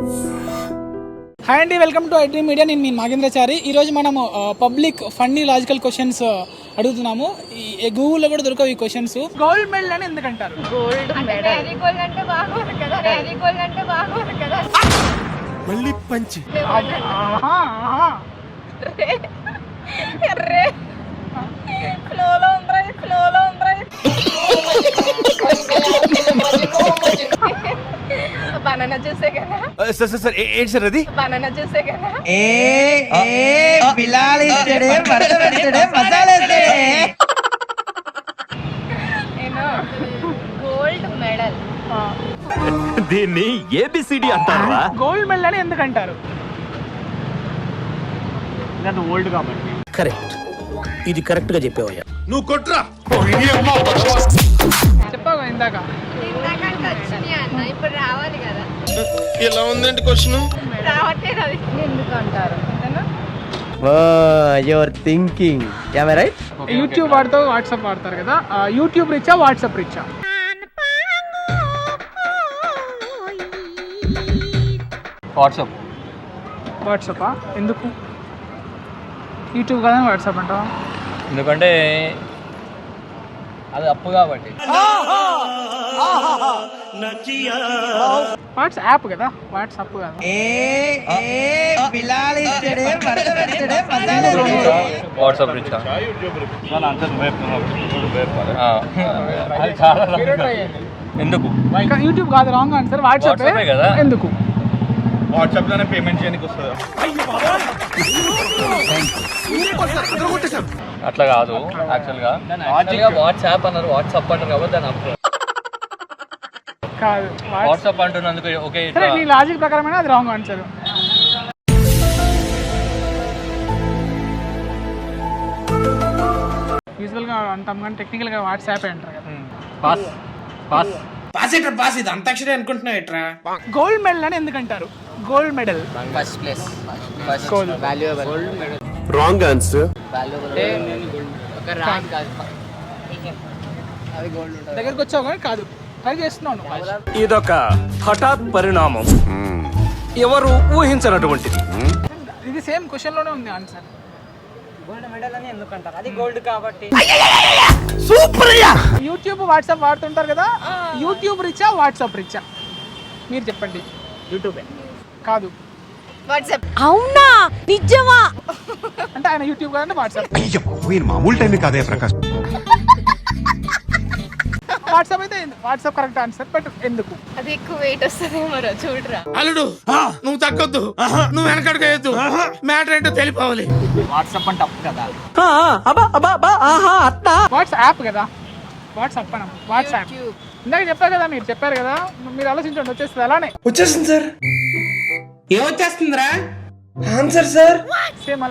Hi అండి, welcome to iDream media. నేను మీ నాగేంద్రచారి. ఈరోజు మనము పబ్లిక్ ఫన్నీ లాజికల్ క్వశ్చన్స్ అడుగుతున్నాము. గూగుల్లో కూడా దొరకవు ఈ క్వశ్చన్స్. గోల్డ్ మెడల్ అని ఎందుకంటారు? గోల్డ్ మెడల్ అంటే బాగుంది కదా. మళ్ళీ పంచి ఫ్లోలో ఉందిరా బనానా జ్యూసే కదా. సార్ ఏంటి సార్ అది? బనానా జ్యూసే కదా. నేను గోల్డ్ మెడల్. దీన్ని ఏబిసిడి అంటారా? గోల్డ్ మెడల్ అని ఎందుకంటారు? ఓల్డ్ కాబట్టి. కరెక్ట్, ఇది కరెక్ట్ గా చెప్పేవయ్యా. నువ్వు కొట్రా. చెప్పావు ఇందాక. వచ్చినాయి అన్న, ఇప్పుడు రావాలి కదా. ఇలా ఉందండి క్వశ్చన్. రావట్లేదు అది. ఎందుకు అంటారు? Your thinking right. యూట్యూబ్ వాడతావు, వాట్సాప్ వాడతారు కదా. యూట్యూబ్ రిచా, వాట్సాప్ రిచా? వాట్సాపా? ఎందుకు? యూట్యూబ్ కదా వాట్సాప్ అంటావా? ఎందుకంటే అది అప్పు కాబట్టి. వాట్సాప్ కదా, వాట్సాప్ కదా. వాట్సాప్ రిచ్ ఎందుకు? యూట్యూబ్ కాదు, రాంగ్ ఆన్సర్. వాట్సాప్ కదా. ఎందుకు? వాట్సాప్ లోనే పేమెంట్ చేయడానికి వస్తుంది. అట్లా కాదు. యాక్చువల్గా వాట్సాప్ అన్నారు, వాట్సాప్ అంటారు కాబట్టి దాని అప్పు కాదు. వాట్సాప్ అంటున్నందుకు ఓకే. నీ లాజిక్ ప్రకారమైన అది రాంగ్ ఆన్సర్. యూజువల్ గా అంటాం కానీ టెక్నికల్ గా వాట్సాప్ అంటారు కదా. పాస్ పాస్ పాస్ ఇది అంతాక్షరి అనుకుంటున్నావు ఎట్రా? గోల్డ్ మెడల్ అని ఎందుకంటారు? Gold medal first place, valuable. Wrong answer. దగ్గరకు వచ్చావు కానీ కాదు, ట్రై చేస్తున్నాను. ఇదొక హఠాత్ పరిణామం, ఎవరు ఊహించనటువంటిది. ఇది సేమ్ క్వశ్చన్ లోనే ఉంది ఆన్సర్. గోల్డ్ మెడల్ అని ఎందుకంటారు? అది గోల్డ్ కాబట్టి. యూట్యూబ్, వాట్సాప్ వాడుతుంటారు కదా. యూట్యూబ్ రిచా, వాట్సాప్ రిచా? మీరు చెప్పండి. యూట్యూబే కాదు, వాట్సాప్. అవునా? నిజమా? అంటే ఆయన యూట్యూబ్ కాదంటే వాట్సాప్. మామూలు టైం కాదే ప్రకాష్. వాట్సాప్ అయితే వాట్సాప్ కరెక్ట్ ఆన్సర్. బట్ ఎందుకు? అది ఎక్కువ వెయిట్ వస్తుంది మరో చూడరా. అల్లుడు, నువ్వు తగ్గొద్దు, నువ్వు వెనకడుకోవద్దు, మ్యాటర్ ఏంటో తెలిపోవాలి. వాట్సాప్ అంటే అప్పు కదా. వాట్సాప్ కదా, వాట్సాప్ అన్న. వాట్సాప్ ఇందాక చెప్పారు కదా, మీరు చెప్పారు కదా. మీరు ఆలోచించండి, వచ్చేస్తుంది అలానే. వచ్చేసింది సార్. ఏమొచ్చేస్తుందిరా answer sir? Same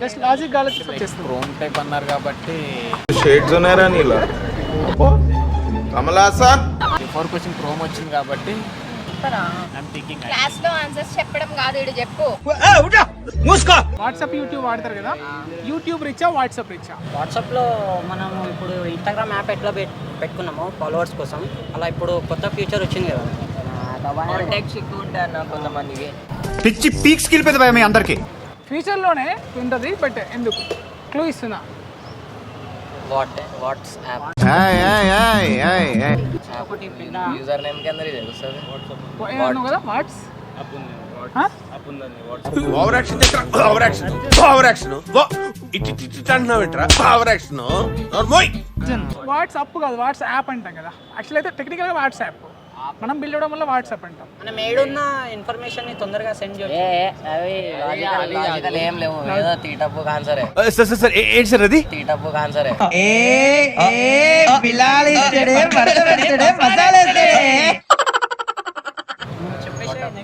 just logic ఆలోచించి వచ్చేస్తుంది. క్రోమ్ టైప్ అన్నారు కాబట్టి షేడ్స్ ఉన్నారా నీలో? కమలాసన్. బిఫోర్ క్వశ్చన్ క్రోమ్ వచ్చింది కాబట్టి క్లాస్ లో ఆన్సర్స్ చెప్పడం కాదు, ఇడు చెప్పు. వాట్సాప్, యూట్యూబ్ వాడతారు కదా. యూట్యూబ్ రిచా, వాట్సాప్ రిచా? వాట్సాప్ లో మనం ఇప్పుడు ఇన్స్టాగ్రామ్ యాప్ ఎట్లా పెట్టుకున్నామో ఫాలోవర్స్ కోసం, అలా ఇప్పుడు కొత్త ఫీచర్ వచ్చింది కదా. కాంటాక్ట్స్ ఎక్కువ ఉంటాయి అన్న కొంతమందికి. పిచ్చి పీక్స్ కిలిపోయింది భయ మీ అందరికి. ఫ్యూచర్ లోనే ఉంటుంది, బట్ ఎందుకు? క్లూ ఇస్తున్నా. వాట్సాప్ ఒకటి యూజర్ నేమ్ కి అందరికి తెలుస్తుంది. ఏమన్నావు కదా, what's over action over action over action it అంటున్నావు ఏంట్రా? Over action. వాట్సాప్ కాదు, వాట్సాప్ అంటాం కదా. యాక్చువల్ అయితే టెక్నికల్ గా వాట్సాప్ మనం బిల్డ్ అవడం వల్ల వాట్సాప్ అంటాం. మనం ఏడున్న ఇన్ఫర్మేషన్ ని తొందరగా సెండ్ చేయొచ్చు. ఏం లేవు, ఏదో తీటప్పు ఆన్సరే. సార్ ఏంటి సార్ అది? తీటప్పు ఆన్సరే.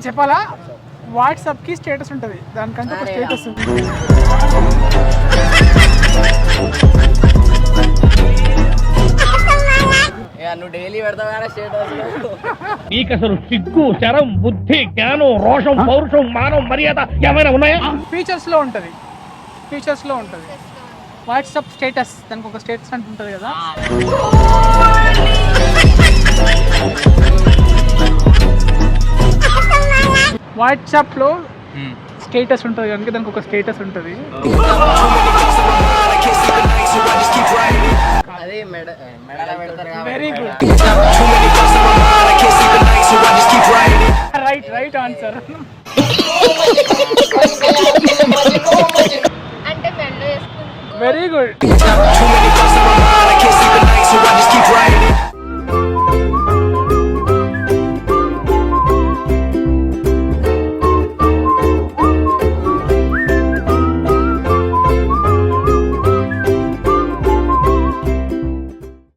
చెప్పాలా? వాట్సాప్ కి స్టేటస్ ఉంటుంది, దానికంటే ఒక స్టేటస్ ఉంది. నువ్వు డైలీ పెడతావు కదా స్టేటస్. నీకు అసలు సిగ్గు, శరం, బుద్ధి, జ్ఞానం, రోషం, పౌరుషం, మానవం, మర్యాద ఏమైనా ఉన్నాయా? ఫీచర్స్ లో ఉంటుంది, ఫీచర్స్ లో ఉంటుంది. వాట్సాప్ స్టేటస్, దానికి ఒక స్టేటస్ అంటే ఉంటుంది కదా. వాట్సాప్లో స్టేటస్ ఉంటుంది కనుక దానికి ఒక స్టేటస్ ఉంటుంది. అది మెడలో పెడతారు వెరీ గుడ్, రైట్ ఆన్సర్. అంటే మెల్ల వేసుకుంటాం. Very good.